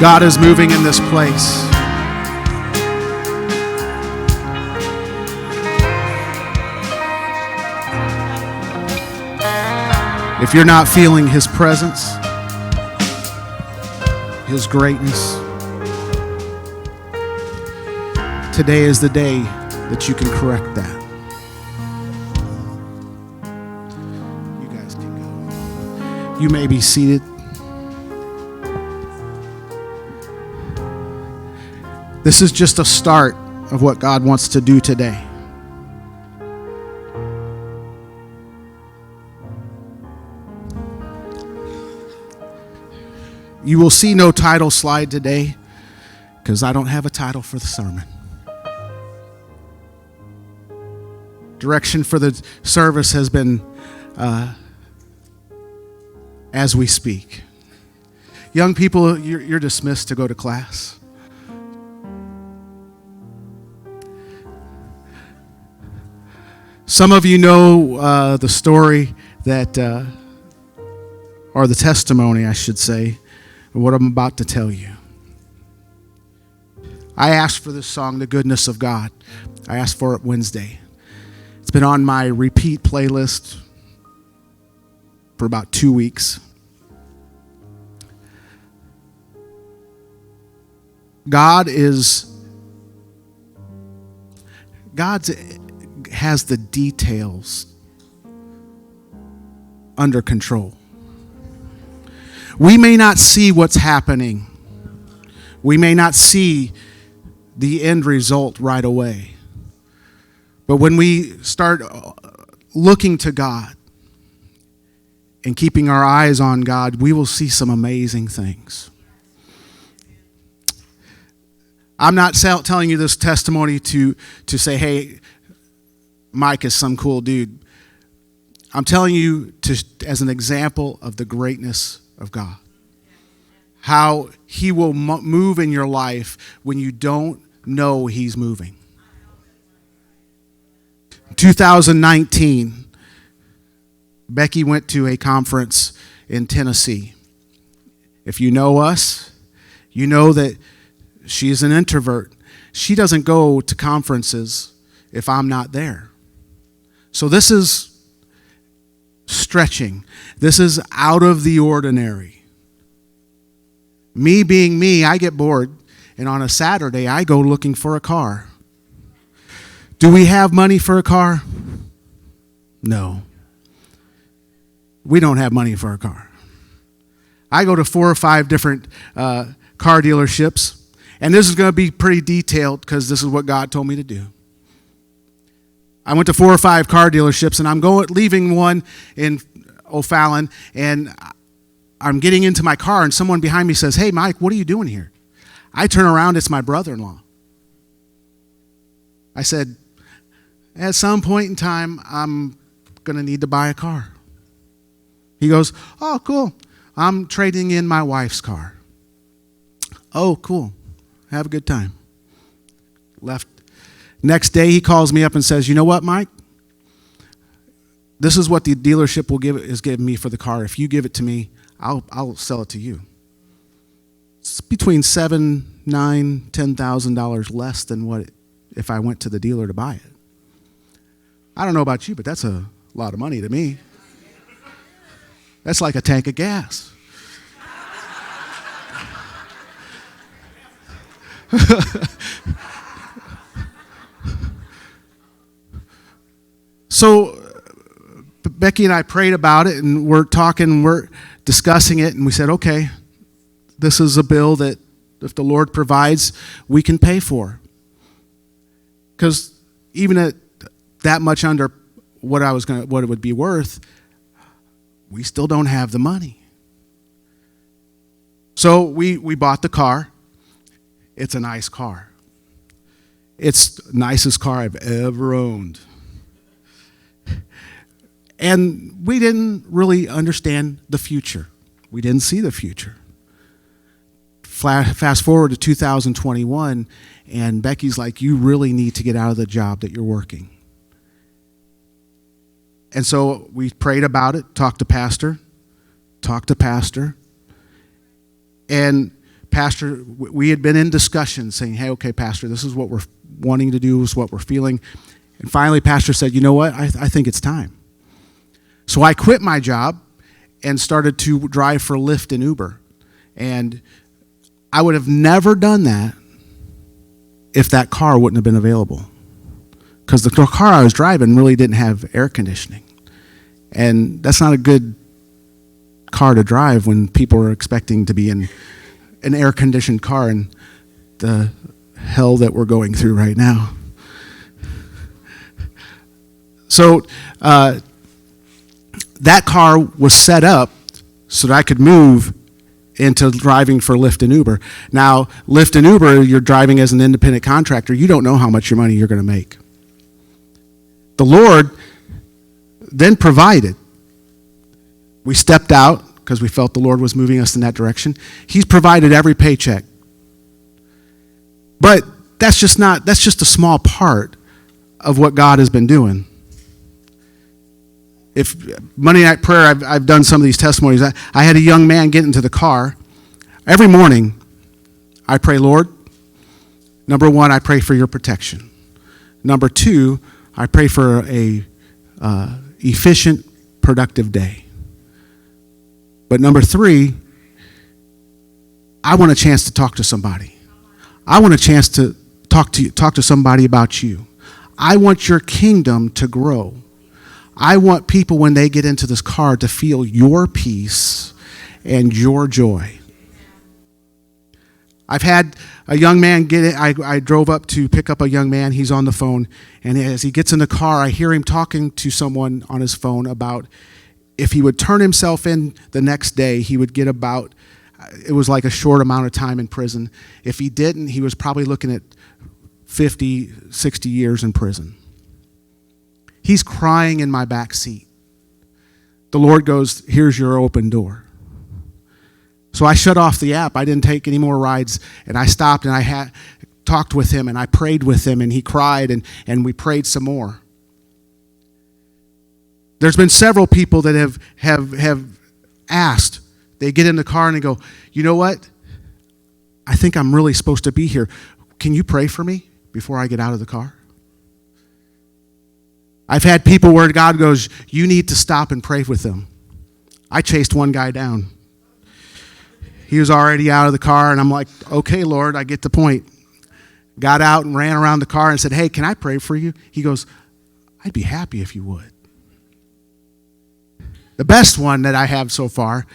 God is moving in this place. If you're not feeling His presence, His greatness, today is the day that you can correct that. You guys can go. You may be seated. This is just a start of what God wants to do today. You will see no title slide today because I don't have a title for the sermon. Direction for the service has been as we speak. Young people, you're dismissed to go to class. Some of you know the story that, or the testimony, I should say, of what I'm about to tell you. I asked for this song, The Goodness of God. I asked for it Wednesday. It's been on my repeat playlist for about 2 weeks. God has the details under control. We may not see what's happening. We may not see the end result right away. But when we start looking to God and keeping our eyes on God, we will see some amazing things. I'm not telling you this testimony to say, hey, Mike is some cool dude. I'm telling you as an example of the greatness of God. How He will move in your life when you don't know He's moving. 2019, Becky went to a conference in Tennessee. If you know us, you know that she's an introvert. She doesn't go to conferences if I'm not there. So this is stretching. This is out of the ordinary. Me being me, I get bored, and on a Saturday, I go looking for a car. Do we have money for a car? No. We don't have money for a car. I go to 4 or 5 different car dealerships, and this is going to be pretty detailed because this is what God told me to do. I went to 4 or 5 car dealerships, and I'm leaving one in O'Fallon, and I'm getting into my car, and someone behind me says, "Hey, Mike, what are you doing here?" I turn around, it's my brother-in-law. I said, at some point in time, I'm going to need to buy a car. He goes, "Oh, cool. I'm trading in my wife's car." Oh, cool. Have a good time. Left. Next day, he calls me up and says, "You know what, Mike? This is what the dealership is giving me for the car. If you give it to me, I'll sell it to you. It's between $7,000, $9,000, $10,000 less than what if I went to the dealer to buy it." I don't know about you, but that's a lot of money to me. That's like a tank of gas. So Becky and I prayed about it, and we're discussing it, and we said, okay, this is a bill that if the Lord provides, we can pay for. Because even at that much under what it would be worth, we still don't have the money. So we bought the car. It's a nice car. It's the nicest car I've ever owned. And we didn't really understand the future. We didn't see the future. Fast forward to 2021, and Becky's like, "You really need to get out of the job that you're working." And so we prayed about it, talked to pastor. And Pastor, we had been in discussion saying, hey, okay, Pastor, this is what we're wanting to do, this is what we're feeling. And finally, Pastor said, you know what, I think it's time. So I quit my job and started to drive for Lyft and Uber. And I would have never done that if that car wouldn't have been available. Because the car I was driving really didn't have air conditioning. And that's not a good car to drive when people are expecting to be in an air-conditioned car in the hell that we're going through right now. So that car was set up so that I could move into driving for Lyft and Uber. Now, Lyft and Uber, you're driving as an independent contractor. You don't know how much money you're going to make. The Lord then provided. We stepped out because we felt the Lord was moving us in that direction. He's provided every paycheck. But that's just a small part of what God has been doing. If Monday night prayer, I've done some of these testimonies. I had a young man get into the car. Every morning, I pray, Lord, number one, I pray for your protection. Number two, I pray for a efficient, productive day. But number three, I want a chance to talk to somebody. I want a chance to talk to somebody about you. I want your kingdom to grow. I want people, when they get into this car, to feel your peace and your joy. I've had a young man get it. I drove up to pick up a young man. He's on the phone. And as he gets in the car, I hear him talking to someone on his phone about if he would turn himself in the next day, he would get about, it was like a short amount of time in prison. If he didn't, he was probably looking at 50, 60 years in prison. He's crying in my back seat. The Lord goes, here's your open door. So I shut off the app. I didn't take any more rides. And I stopped and I talked with him and I prayed with him and he cried and we prayed some more. There's been several people that have asked. They get in the car and they go, you know what? I think I'm really supposed to be here. Can you pray for me before I get out of the car? I've had people where God goes, you need to stop and pray with them. I chased one guy down. He was already out of the car, and I'm like, okay, Lord, I get the point. Got out and ran around the car and said, hey, can I pray for you? He goes, I'd be happy if you would. The best one that I have so far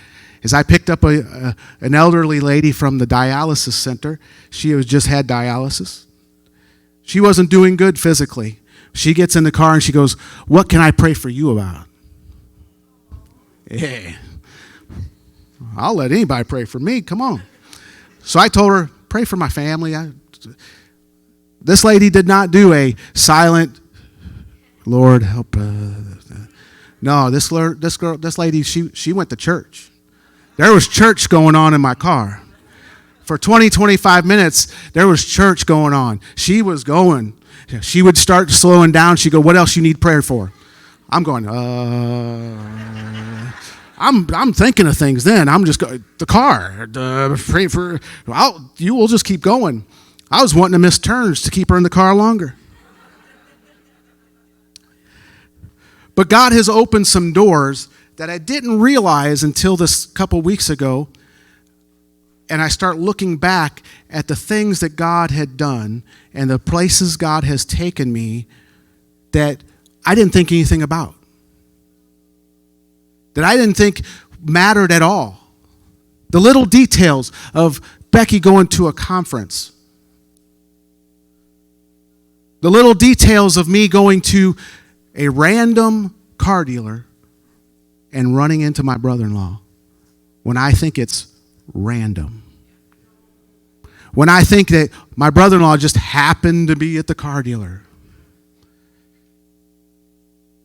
is I picked up an elderly lady from the dialysis center. She was just had dialysis. She wasn't doing good physically. She gets in the car and she goes, what can I pray for you about? Yeah. I'll let anybody pray for me. Come on. So I told her, pray for my family. This lady did not do a silent, Lord, help. No, this lady, she went to church. There was church going on in my car. For 20, 25 minutes, there was church going on. She was going. She would start slowing down. She'd go, what else you need prayer for? I'm going, I'm thinking of things then. I'm just going, the car, pray for, you will just keep going. I was wanting to miss turns to keep her in the car longer. But God has opened some doors that I didn't realize until this couple weeks ago. And I start looking back at the things that God had done and the places God has taken me that I didn't think anything about. That I didn't think mattered at all. The little details of Becky going to a conference. The little details of me going to a random car dealer and running into my brother-in-law when I think it's random. When I think that my brother-in-law just happened to be at the car dealer.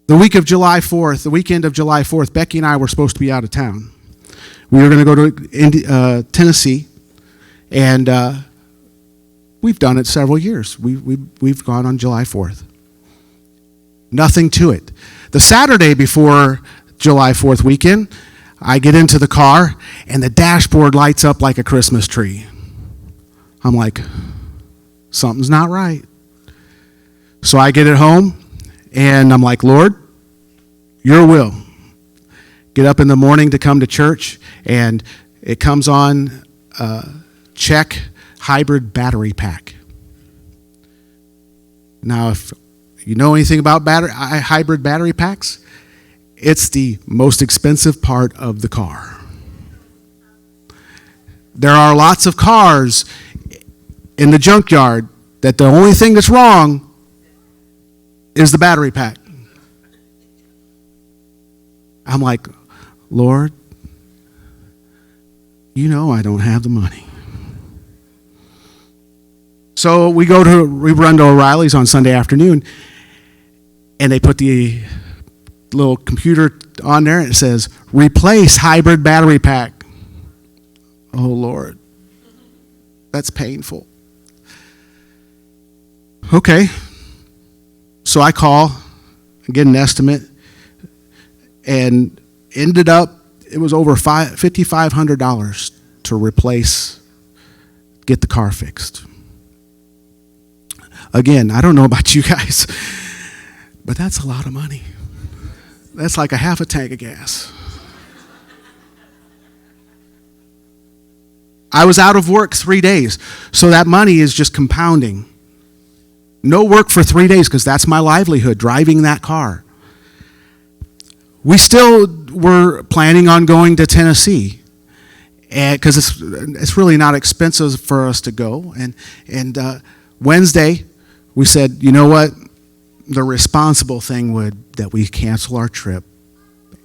The weekend of July 4th, Becky and I were supposed to be out of town. We were going to go to Tennessee, and we've done it several years. We've gone on July 4th. Nothing to it. The Saturday before July 4th weekend, I get into the car, and the dashboard lights up like a Christmas tree. I'm like, something's not right. So I get it home, and I'm like, Lord, your will. Get up in the morning to come to church, and it comes on check hybrid battery pack. Now, if you know anything about hybrid battery packs, it's the most expensive part of the car. There are lots of cars in the junkyard that the only thing that's wrong is the battery pack. I'm like, Lord, you know I don't have the money. So we run to O'Reilly's on Sunday afternoon, and they put the little computer on there, and it says, replace hybrid battery pack. Oh, Lord, that's painful. Okay, so I call and get an estimate, and ended up, it was over $5,500 to get the car fixed. Again, I don't know about you guys, but that's a lot of money. That's like a half a tank of gas. I was out of work 3 days, so that money is just compounding. No work for 3 days because that's my livelihood, driving that car. We still were planning on going to Tennessee, because it's really not expensive for us to go. And Wednesday, we said, you know what? The responsible thing would that we cancel our trip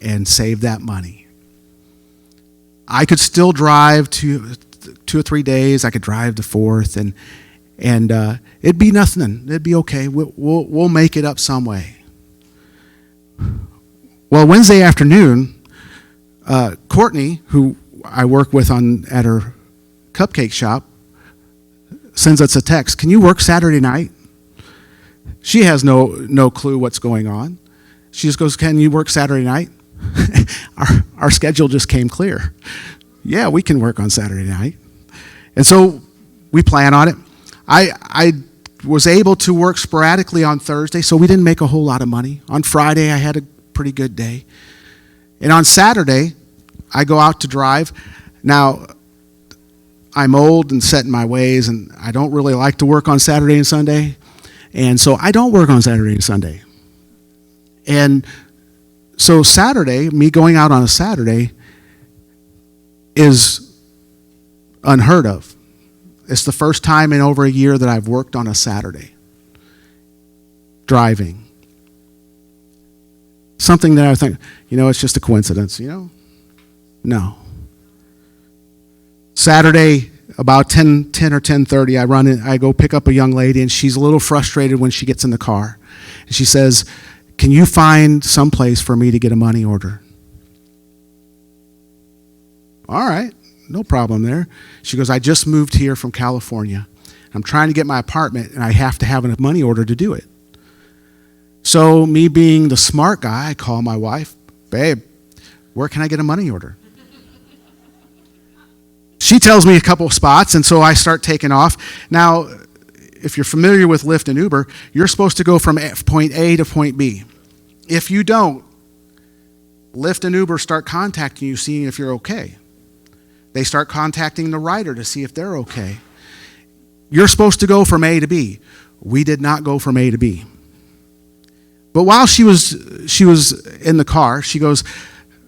and save that money. I could still drive 2 or 3 days. I could drive the 4th, and it'd be nothing. It'd be okay. We'll make it up some way. Well, Wednesday afternoon, Courtney, who I work with at her cupcake shop, sends us a text. Can you work Saturday night? She has no clue what's going on. She just goes, can you work Saturday night? Our schedule just came clear. Yeah, we can work on Saturday night. And so we plan on it. I was able to work sporadically on Thursday, so we didn't make a whole lot of money. On Friday, I had a pretty good day. And on Saturday, I go out to drive. Now, I'm old and set in my ways, and I don't really like to work on Saturday and Sunday. And so I don't work on Saturday and Sunday. And so Saturday, me going out on a Saturday is unheard of. It's the first time in over a year that I've worked on a Saturday, driving. Something that I think, it's just a coincidence, No. Saturday, about 10 or 10:30, I run in, I go pick up a young lady, and she's a little frustrated when she gets in the car. And she says, can you find some place for me to get a money order? All right, no problem there. She goes, I just moved here from California. I'm trying to get my apartment, and I have to have a money order to do it. So me being the smart guy, I call my wife, babe, where can I get a money order? She tells me a couple of spots, and so I start taking off. Now, if you're familiar with Lyft and Uber, you're supposed to go from point A to point B. If you don't, Lyft and Uber start contacting you, seeing if you're okay. They start contacting the rider to see if they're okay. You're supposed to go from A to B. We did not go from A to B. But while she was in the car, she goes,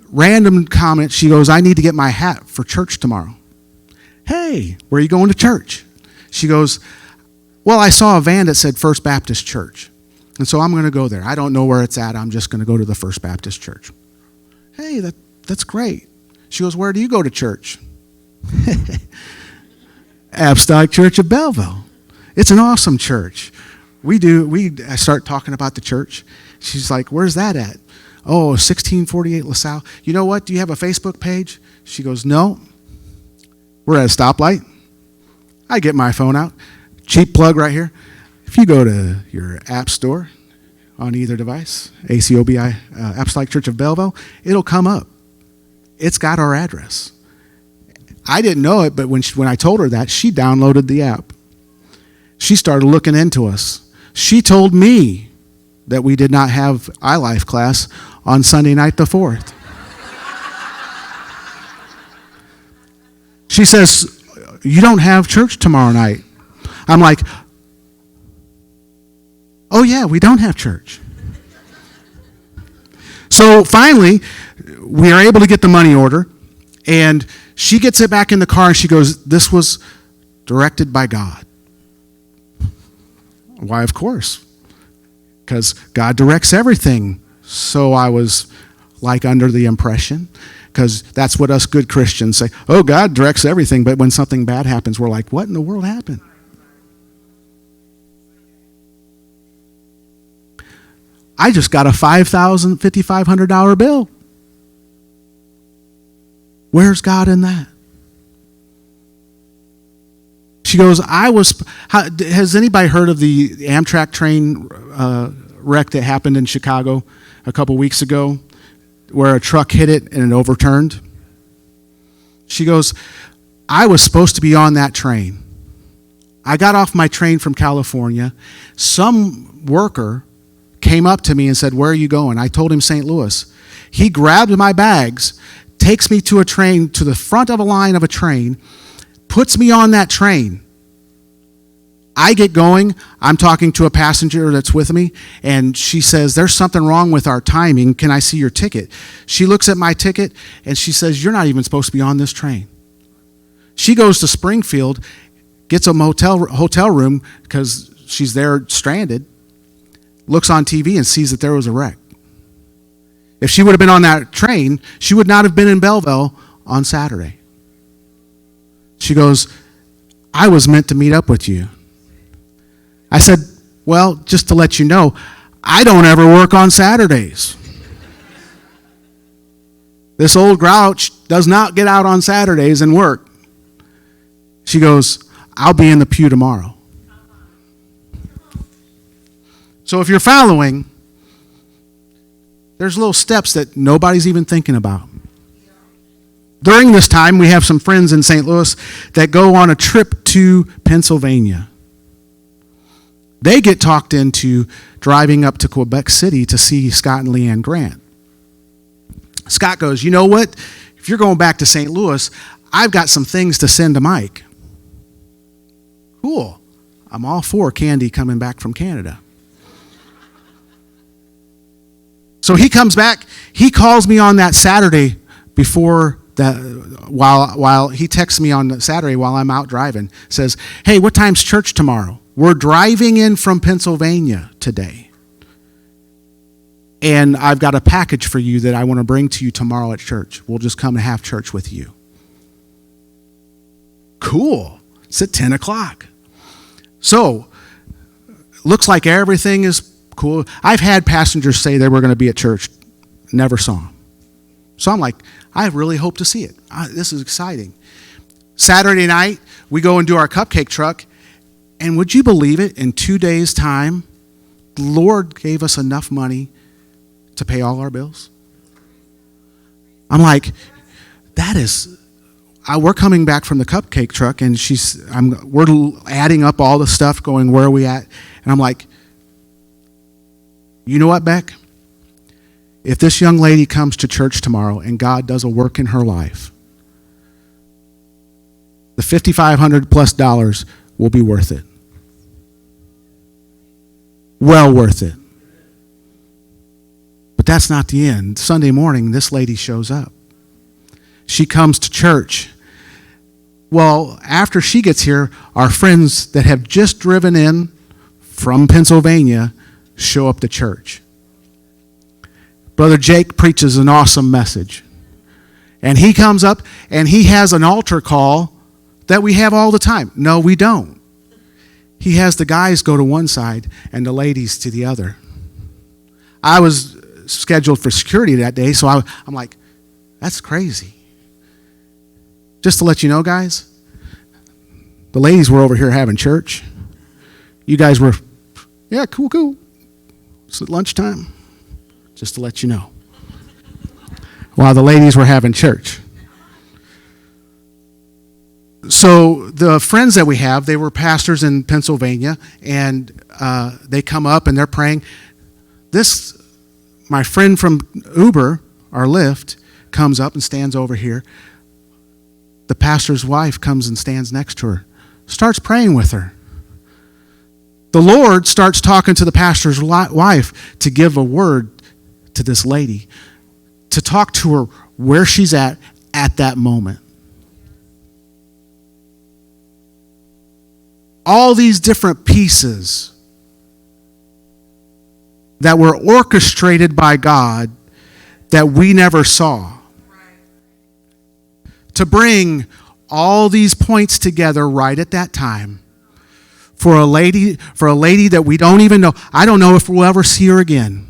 random comment, she goes, I need to get my hat for church tomorrow. Hey, where are you going to church? She goes, well, I saw a van that said First Baptist Church, and so I'm going to go there. I don't know where it's at. I'm just going to go to the First Baptist Church. Hey, that's great. She goes, where do you go to church? Apostolic Church of Belleville. It's an awesome church. I start talking about the church. She's like, where's that at? Oh, 1648 LaSalle. You know what? Do you have a Facebook page? She goes, no. We're at a stoplight. I get my phone out. Cheap plug right here. If you go to your app store on either device, ACOBI, Apostolic Church of Belleville, it'll come up. It's got our address. I didn't know it, but when I told her that, she downloaded the app. She started looking into us. She told me that we did not have iLife class on Sunday night the 4th. She says, you don't have church tomorrow night. I'm like, oh yeah, we don't have church. So finally, we are able to get the money order, and she gets it back in the car, and she goes, this was directed by God. Why, of course, because God directs everything. So I was like under the impression, because that's what us good Christians say, oh, God directs everything, but when something bad happens, we're like, what in the world happened? I just got a $5,500 bill. Where's God in that? She goes, has anybody heard of the Amtrak train wreck that happened in Chicago a couple weeks ago where a truck hit it and it overturned? She goes, I was supposed to be on that train. I got off my train from California. Some worker came up to me and said, where are you going? I told him St. Louis. He grabbed my bags, takes me to a train, to the front of a line of a train, puts me on that train. I get going. I'm talking to a passenger that's with me, and she says, there's something wrong with our timing. Can I see your ticket? She looks at my ticket, and she says, you're not even supposed to be on this train. She goes to Springfield, gets a hotel room because she's there stranded, looks on TV and sees that there was a wreck. If she would have been on that train, she would not have been in Belleville on Saturday. She goes, I was meant to meet up with you. I said, well, just to let you know, I don't ever work on Saturdays. This old grouch does not get out on Saturdays and work. She goes, I'll be in the pew tomorrow. So if you're following, there's little steps that nobody's even thinking about. During this time, we have some friends in St. Louis that go on a trip to Pennsylvania. They get talked into driving up to Quebec City to see Scott and Leanne Grant. Scott goes, you know what? If you're going back to St. Louis, I've got some things to send to Mike. Cool. I'm all for Candy coming back from Canada. So he comes back. He calls me on that Saturday before that, while he texts me on Saturday while I'm out driving, says, hey, what time's church tomorrow? We're driving in from Pennsylvania today. And I've got a package for you that I want to bring to you tomorrow at church. We'll just come and have church with you. Cool. It's at 10 o'clock. So, looks like everything is cool. I've had passengers say they were going to be at church. Never saw them. So I'm like, I really hope to see it. This is exciting. Saturday night, we go and do our cupcake truck. And would you believe it? In 2 days' time, the Lord gave us enough money to pay all our bills. I'm like, we're coming back from the cupcake truck, and we're adding up all the stuff, going, where are we at? And I'm like, you know what, Beck? If this young lady comes to church tomorrow and God does a work in her life, the $5,500 plus will be worth it. Well worth it. But that's not the end. Sunday morning, this lady shows up. She comes to church. Well, after she gets here, our friends that have just driven in from Pennsylvania show up to church. Brother Jake preaches an awesome message. And he comes up and he has an altar call that we have all the time. No, we don't. He has the guys go to one side and the ladies to the other. I was scheduled for security that day, so I'm like, that's crazy. Just to let you know, guys, the ladies were over here having church. You guys were, yeah, cool. It's at lunchtime. Just to let you know. While the ladies were having church. So the friends that we have, they were pastors in Pennsylvania, and they come up and they're praying. My friend from Uber, our Lyft, comes up and stands over here. The pastor's wife comes and stands next to her, starts praying with her. The Lord starts talking to the pastor's wife to give a word to this lady, to talk to her where she's at that moment. All these different pieces that were orchestrated by God that we never saw. To bring all these points together right at that time for a lady that we don't even know. I don't know if we'll ever see her again.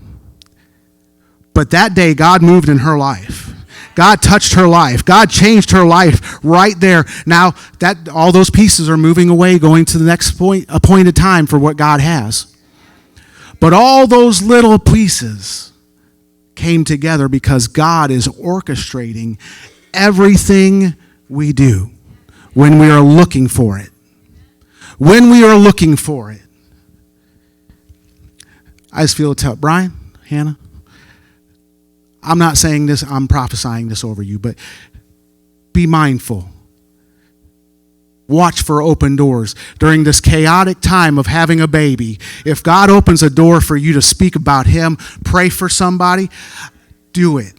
But that day, God moved in her life. God touched her life. God changed her life right there. Now, all those pieces are moving away, going to the next appointed time for what God has. But all those little pieces came together because God is orchestrating everything we do when we are looking for it. When we are looking for it. I just feel to tell Brian, Hannah, I'm not saying this, I'm prophesying this over you, but be mindful. Watch for open doors. During this chaotic time of having a baby, if God opens a door for you to speak about Him, pray for somebody, do it.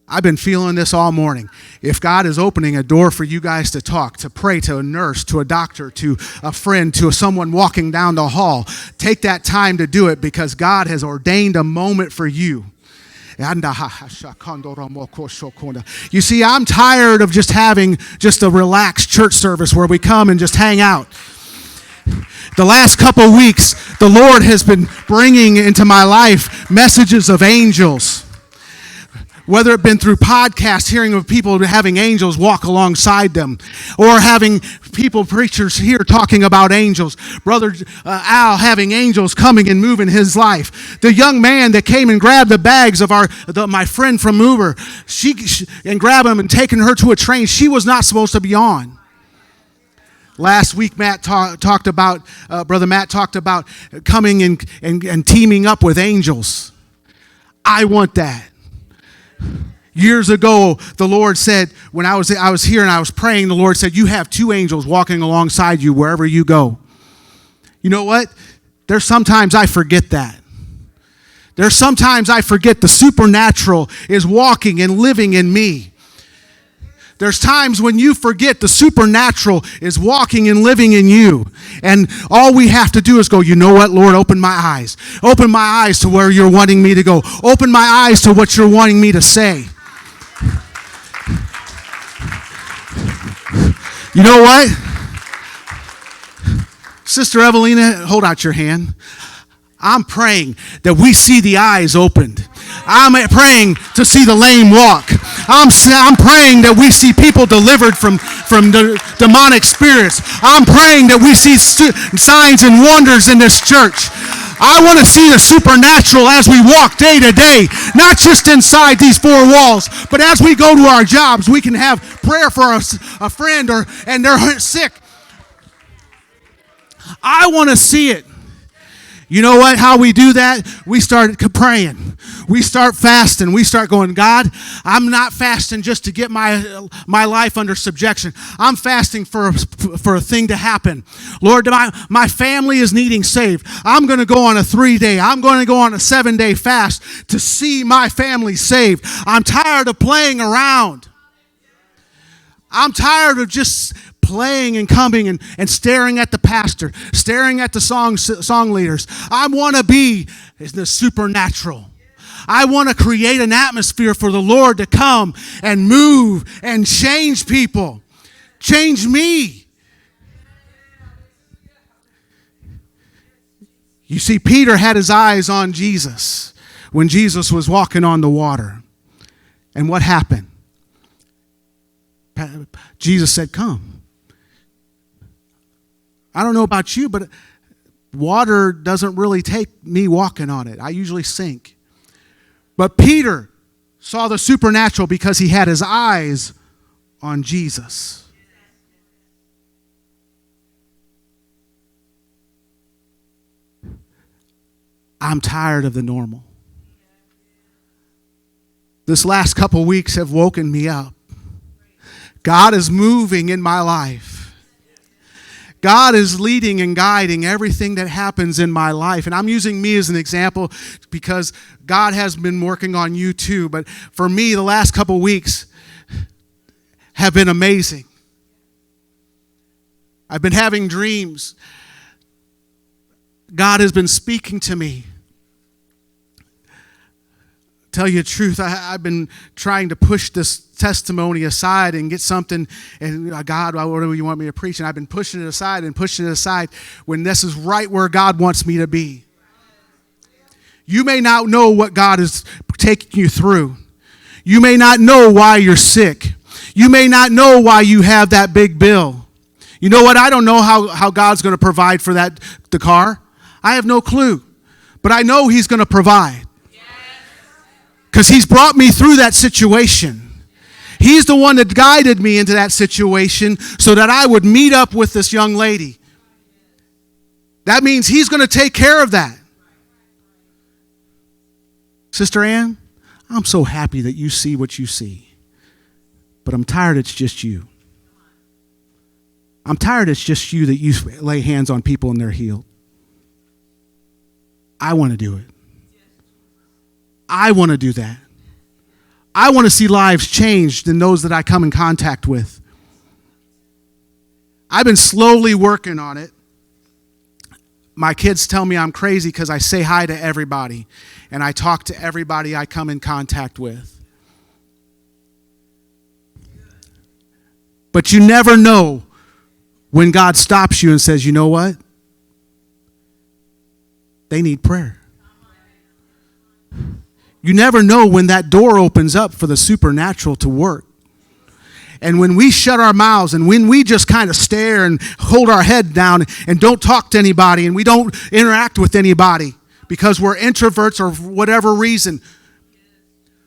I've been feeling this all morning. If God is opening a door for you guys to talk, to pray to a nurse, to a doctor, to a friend, to someone walking down the hall, take that time to do it because God has ordained a moment for you. You see, I'm tired of just having just a relaxed church service where we come and just hang out. The last couple of weeks, the Lord has been bringing into my life messages of angels. Whether it been through podcasts, hearing of people having angels walk alongside them, or having preachers here talking about angels. Brother Al having angels coming and moving his life. The young man that came and grabbed the bags of my friend from Uber, and grabbed him and taken her to a train she was not supposed to be on. Last week, Brother Matt talked about coming and teaming up with angels. I want that. Years ago, the Lord said, when I was here and I was praying, the Lord said, you have 2 angels walking alongside you wherever you go. You know what? There's sometimes I forget that. There's sometimes I forget the supernatural is walking and living in me. There's times when you forget the supernatural is walking and living in you. And all we have to do is go, you know what, Lord, open my eyes. Open my eyes to where you're wanting me to go. Open my eyes to what you're wanting me to say. You know what? Sister Evelina, hold out your hand. I'm praying that we see the eyes opened. I'm praying to see the lame walk. I'm praying that we see people delivered from the demonic spirits. I'm praying that we see signs and wonders in this church. I want to see the supernatural as we walk day to day, not just inside these 4 walls, but as we go to our jobs, we can have prayer for a friend and they're sick. I want to see it. You know what? How we do that? We start praying. We start fasting. We start going, God, I'm not fasting just to get my life under subjection. I'm fasting for a thing to happen. Lord, my family is needing saved. I'm going to go on a 3-day. I'm going to go on a 7-day fast to see my family saved. I'm tired of playing around. I'm tired of just playing and coming and staring at the pastor, staring at the song leaders. I want to be in the supernatural. I want to create an atmosphere for the Lord to come and move and change people. Change me. You see, Peter had his eyes on Jesus when Jesus was walking on the water. And what happened? Jesus said, come. I don't know about you, but water doesn't really take me walking on it. I usually sink. But Peter saw the supernatural because he had his eyes on Jesus. I'm tired of the normal. This last couple weeks have woken me up. God is moving in my life. God is leading and guiding everything that happens in my life. And I'm using me as an example because God has been working on you too. But for me, the last couple weeks have been amazing. I've been having dreams. God has been speaking to me. Tell you the truth, I've been trying to push this testimony aside and get something, and God, what do you want me to preach? And I've been pushing it aside and pushing it aside when this is right where God wants me to be. You may not know what God is taking you through. You may not know why you're sick. You may not know why you have that big bill. You know what? I don't know how God's going to provide for the car. I have no clue. But I know He's going to provide. Because He's brought me through that situation. He's the one that guided me into that situation so that I would meet up with this young lady. That means He's going to take care of that. Sister Ann, I'm so happy that you see what you see. But I'm tired it's just you. I'm tired it's just you that you lay hands on people and they're healed. I want to do it. I want to do that. I want to see lives changed in those that I come in contact with. I've been slowly working on it. My kids tell me I'm crazy because I say hi to everybody and I talk to everybody I come in contact with. But you never know when God stops you and says, you know what? They need prayer. You never know when that door opens up for the supernatural to work. And when we shut our mouths and when we just kind of stare and hold our head down and don't talk to anybody and we don't interact with anybody because we're introverts or for whatever reason,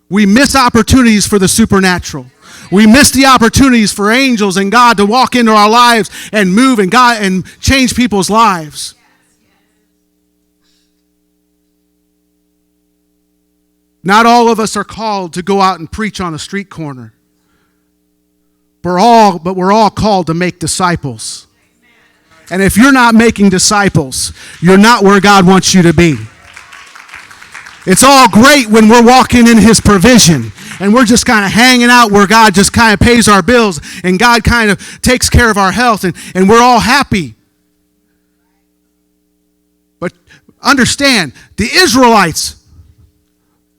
we miss opportunities for the supernatural. We miss the opportunities for angels and God to walk into our lives and move and God and change people's lives. Not all of us are called to go out and preach on a street corner. But we're all called to make disciples. And if you're not making disciples, you're not where God wants you to be. It's all great when we're walking in His provision and we're just kind of hanging out where God just kind of pays our bills and God kind of takes care of our health and we're all happy. But understand, the Israelites,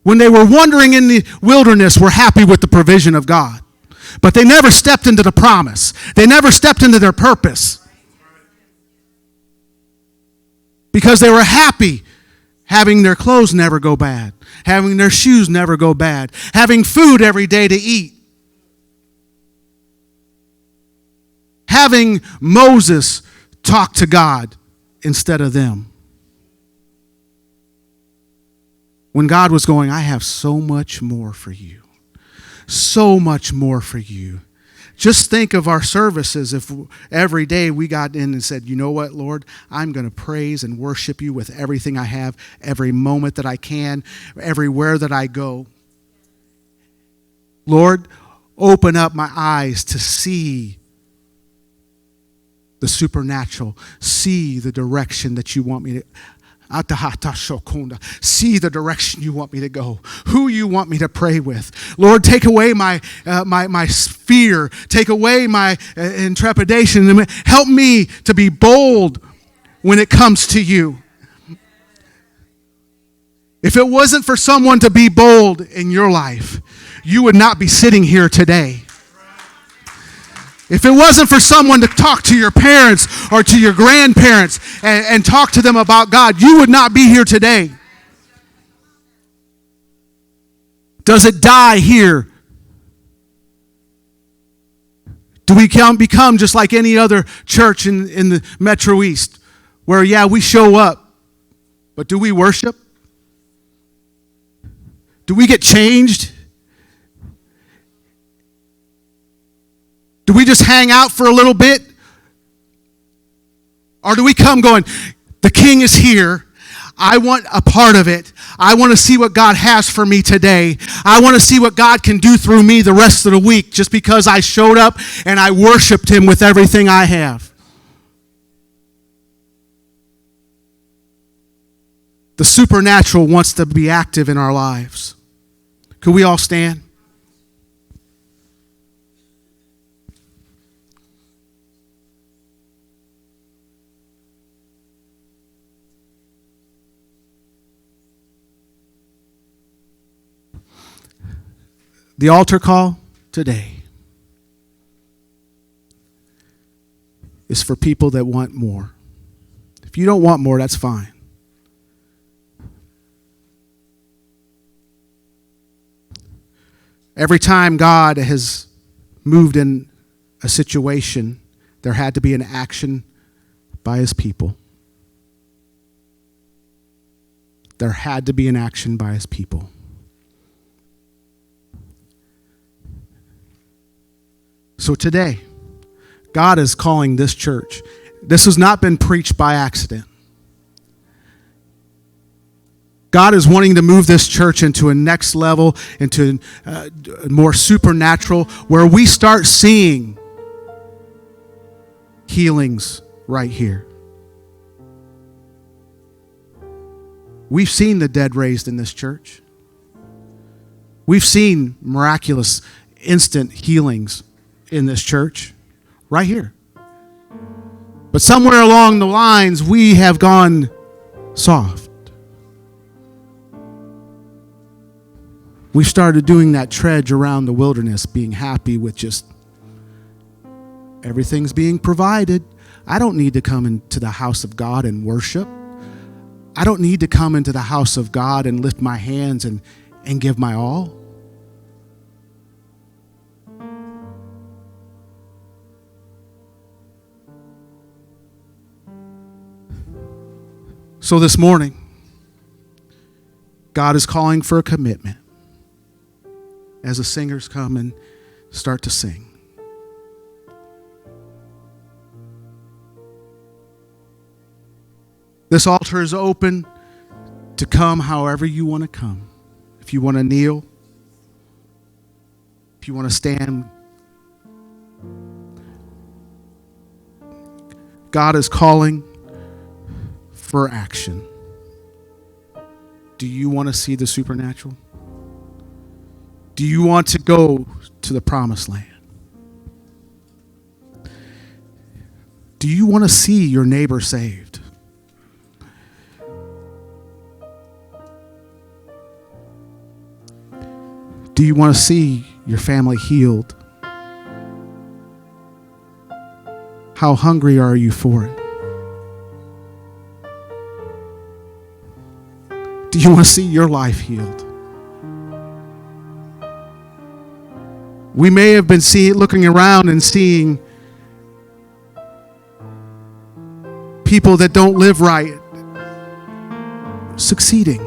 when they were wandering in the wilderness, were happy with the provision of God. But they never stepped into the promise. They never stepped into their purpose. Because they were happy having their clothes never go bad, having their shoes never go bad, having food every day to eat. Having Moses talk to God instead of them. When God was going, I have so much more for you. So much more for you. Just think of our services if every day we got in and said, you know what, Lord, I'm going to praise and worship you with everything I have, every moment that I can, everywhere that I go. Lord, open up my eyes to see the supernatural, see the direction that you want me to. See the direction you want me to go, who you want me to pray with. Lord, take away my fear, take away my intrepidation. Help me to be bold when it comes to you. If it wasn't for someone to be bold in your life, you would not be sitting here today. If it wasn't for someone to talk to your parents or to your grandparents and talk to them about God, you would not be here today. Does it die here? Do we become just like any other church in the Metro East where, yeah, we show up, but do we worship? Do we get changed? Do we just hang out for a little bit? Or do we come going, the King is here. I want a part of it. I want to see what God has for me today. I want to see what God can do through me the rest of the week just because I showed up and I worshiped him with everything I have. The supernatural wants to be active in our lives. Could we all stand? The altar call today is for people that want more. If you don't want more, that's fine. Every time God has moved in a situation, there had to be an action by his people. There had to be an action by his people. So today, God is calling this church. This has not been preached by accident. God is wanting to move this church into a next level, into more supernatural, where we start seeing healings right here. We've seen the dead raised in this church. We've seen miraculous, instant healings in this church, right here. But somewhere along the lines, we have gone soft. We've started doing that trudge around the wilderness, being happy with just everything's being provided. I don't need to come into the house of God and worship. I don't need to come into the house of God and lift my hands and give my all. So this morning, God is calling for a commitment as the singers come and start to sing. This altar is open to come however you want to come. If you want to kneel, if you want to stand. God is calling for action. Do you want to see the supernatural? Do you want to go to the promised land? Do you want to see your neighbor saved? Do you want to see your family healed? How hungry are you for it? Do you want to see your life healed? We may have been looking around and seeing people that don't live right succeeding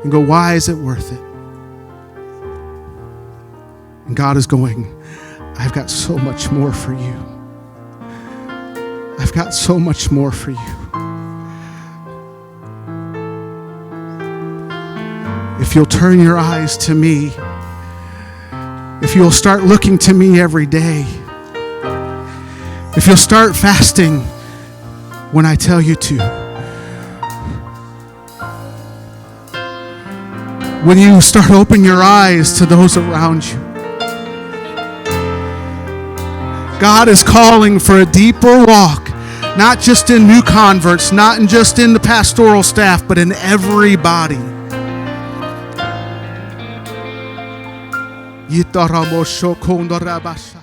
and go, why is it worth it? And God is going, I've got so much more for you. I've got so much more for you. If you'll turn your eyes to me, if you'll start looking to me every day, if you'll start fasting when I tell you to, when you start opening your eyes to those around you, God is calling for a deeper walk, not just in new converts, not just in the pastoral staff, but in everybody. Yitaramo shokondarabasha.